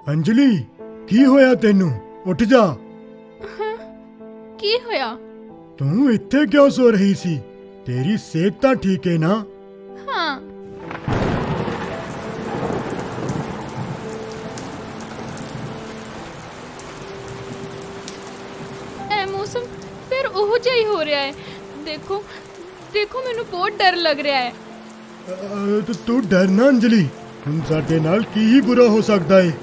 अंजलि की होया तेनू? उठ जा। की होया? तू इत्थे क्यों सो रही सी? तेरी सेहत तां ठीक है ना? हाँ, ए मौसम फिर ओहो जिहा ही हो रहा है। देखो देखो मैनू बहुत डर लग रहा है। तू डर ना अंजलि, हुण साडे नाल की ही बुरा हो सकदा है।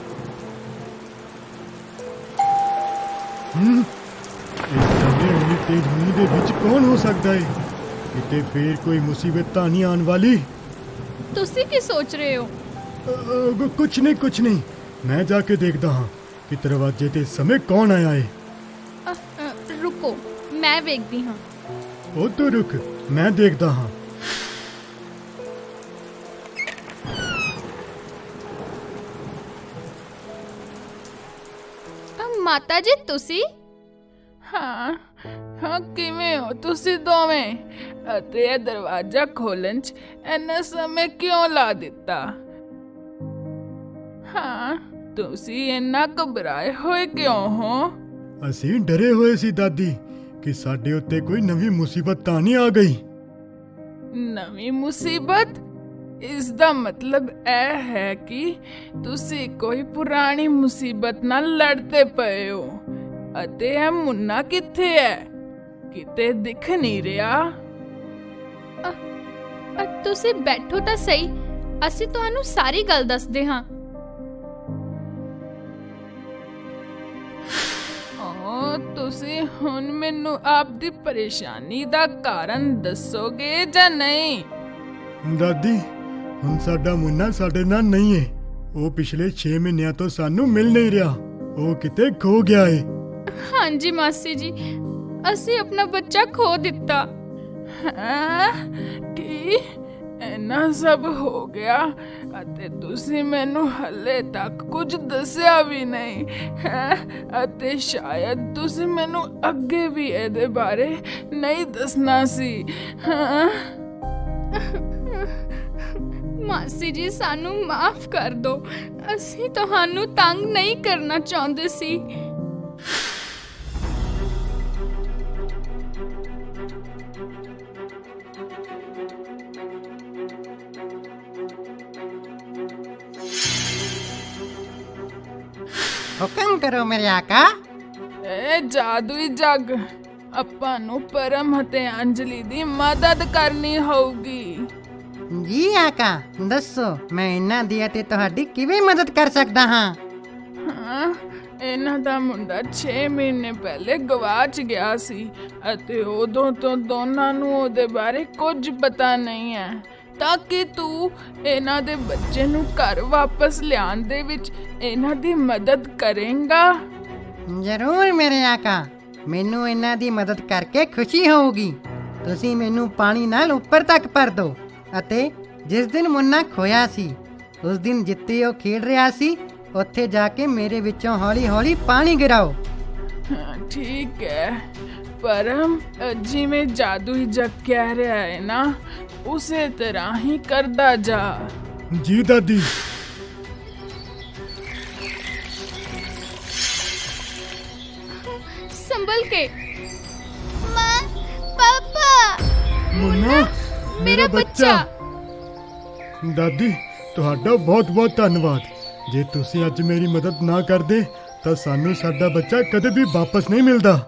इस समय इन्नी तेज नींद दे विच कौन हो सकदा है? किते फिर कोई मुसीबत तां नहीं आने वाली? तुसी की सोच रहे हो? कुछ नहीं, मैं जाके देखदा हाँ कि दरवाजे ते इस समय कौन आया है। रुको, मैं वेखदी हाँ। ओ तू रुक, मैं देखदा हाँ। माता जी तुसी? हाँ हाँ, किवें हो तुसी दोवें? ਅਤੇ ਇਹ ਦਰਵਾਜ਼ਾ ਖੋਲਣ 'ਚ ਇੰਨਾ ਸਮੇਂ ਕਿਉਂ ਲਾ ਦਿੱਤਾ? ਹਾਂ, ਤੁਸੀਂ ਇੰਨਾ ਘਬਰਾਏ ਹੋਏ ਕਿਉਂ ਹੋ? ਅਸੀਂ ਡਰੇ ਹੋਏ ਸੀ ਦਾਦੀ ਕਿ ਸਾਡੇ ਉੱਤੇ ਕੋਈ ਨਵੀਂ ਮੁਸੀਬਤ ਤਾਂ ਨਹੀਂ ਆ ਗਈ। ਨਵੀਂ ਮੁਸੀਬਤ? ਇਸ ਦਾ ਮਤਲਬ ਇਹ ਹੈ ਕਿ ਤੁਸੀਂ ਕੋਈ ਪੁਰਾਣੀ ਮੁਸੀਬਤ ਨਾਲ ਲੜਦੇ ਪਏ ਹੋ। ਅਤੇ ਇਹ ਮੁੰਨਾ ਕਿੱਥੇ ਹੈ? ਕਿਤੇ ਦਿਖ ਨਹੀਂ ਰਿਹਾ। ਤੁਸੀਂ ਬੈਠੋ ਤਾਂ ਸਹੀ, ਅਸੀਂ ਤੁਹਾਨੂੰ ਸਾਰੀ ਗੱਲ ਦੱਸਦੇ ਹਾਂ। ਤੁਸੀਂ ਹੁਣ ਮੈਨੂੰ ਆਪਦੀ ਪਰੇਸ਼ਾਨੀ ਦਾ ਕਾਰਨ ਦੱਸੋਗੇ ਜਾਂ ਨਹੀਂ? ਦਾਦੀ ਹੁਣ ਸਾਡਾ ਮੁੰਨਾ ਸਾਡੇ ਨਾਲ ਨਹੀਂ ਹੈ। ਉਹ ਪਿਛਲੇ 6 ਮਹੀਨਿਆਂ ਤੋਂ ਸਾਨੂੰ ਮਿਲ ਨਹੀਂ ਰਿਹਾ। ਉਹ ਕਿਤੇ ਖੋ ਗਿਆ ਹੈ। ਹਾਂਜੀ ਮਾਸੀ ਜੀ, ਅਸੀਂ ਆਪਣਾ ਬੱਚਾ ਖੋ ਦਿੱਤਾ। ਹੈਂ? ਕੀ ਇੰਨਾ ਸਭ ਹੋ ਗਿਆ ਅਤੇ ਤੁਸੀਂ ਮੈਨੂੰ ਹਲੇ ਤੱਕ ਕੁਝ ਦੱਸਿਆ ਵੀ ਨਹੀਂ ਹੈ? ਅਤੇ ਸ਼ਾਇਦ ਤੁਸੀਂ ਮੈਨੂੰ ਅੱਗੇ ਵੀ ਇਹਦੇ ਬਾਰੇ ਨਹੀਂ ਦੱਸਣਾ ਸੀ। ਹਾਂ, ਮਾਸੀ ਜੀ ਸਾਨੂੰ ਮਾਫ ਕਰ ਦਿਓ, ਅਸੀਂ ਤੁਹਾਨੂੰ ਤੰਗ ਨਹੀਂ ਕਰਨਾ ਚਾਹੁੰਦੇ ਸੀ। ਹੁਕਮ ਕਰੋ ਮੇਰੇ ਆਕਾ। ਇਹ ਜਾਦੂਈ ਜੱਗ, ਆਪਾਂ ਨੂੰ ਪਰਮ ਅਤੇ ਅੰਜਲੀ ਦੀ ਮਦਦ ਕਰਨੀ ਹੋਊਗੀ। ਜੀ ਆਕਾ, ਦੱਸੋ ਮੈਂ ਇਹਨਾਂ ਦੀ ਅਤੇ ਤੁਹਾਡੀ ਕਿਵੇਂ ਮਦਦ ਕਰ ਸਕਦਾ ਹਾਂ? ਹਾਂ, ਇਹਨਾਂ ਦਾ ਮੁੰਡਾ 6 ਮਹੀਨੇ ਪਹਿਲੇ ਗਵਾਚ ਗਿਆ ਸੀ ਅਤੇ ਉਦੋਂ ਤੋਂ ਦੋਨਾਂ ਨੂੰ ਉਹਦੇ ਬਾਰੇ ਕੁਝ ਪਤਾ ਨਹੀਂ ਹੈ। ਤਾਂ ਕਿ ਤੂੰ ਇਹਨਾਂ ਦੇ ਬੱਚੇ ਨੂੰ ਘਰ ਵਾਪਸ ਲਿਆਉਣ ਦੇ ਵਿੱਚ ਇਹਨਾਂ ਦੀ ਮਦਦ ਕਰੇਂਗਾ। ਜ਼ਰੂਰ ਮੇਰੇ ਆਕਾ, ਮੈਨੂੰ ਇਹਨਾਂ ਦੀ ਮਦਦ ਕਰਕੇ ਖੁਸ਼ੀ ਹੋਊਗੀ। ਤੁਸੀਂ ਮੈਨੂੰ ਪਾਣੀ ਨਾਲ ਉੱਪਰ ਤੱਕ ਭਰ ਦਿਓ ਅਤੇ ਜਿਸ ਦਿਨ ਮੁੰਨਾ ਖੋਇਆ ਸੀ ਉਸ ਦਿਨ ਜਿੱਥੇ ਉਹ ਖੇਡ ਰਿਹਾ ਸੀ ਉੱਥੇ ਜਾ ਕੇ ਮੇਰੇ ਵਿੱਚੋਂ ਹੌਲੀ ਹੌਲੀ ਪਾਣੀ ਗਿਰਾਓ। ਹਾਂ, ਠੀਕ ਹੈ ਪਰਮ, ਜਿਵੇਂ ਜਾਦੂਈ ਜੱਗ ਕਹਿ ਰਿਹਾ ਹੈ ਨਾ, ਉਸੇ ਤਰ੍ਹਾਂ ਹੀ ਕਰਦਾ ਜਾ। ਜੀ ਦਾਦੀ। ਸੰਭਲ ਕੇ। ਮਾਂ, ਪਾਪਾ, ਮੁੰਨਾ ਮੇਰਾ ਬੱਚਾ। ਦਾਦੀ ਤੁਹਾਡਾ ਬਹੁਤ ਬਹੁਤ ਧੰਨਵਾਦ। ਜੇ ਤੁਸੀਂ ਅੱਜ ਮੇਰੀ ਮਦਦ ਨਾ ਕਰਦੇ ਤਾਂ ਸਾਨੂੰ ਸਾਡਾ ਬੱਚਾ ਕਦੇ ਵੀ ਵਾਪਸ ਨਹੀਂ ਮਿਲਦਾ।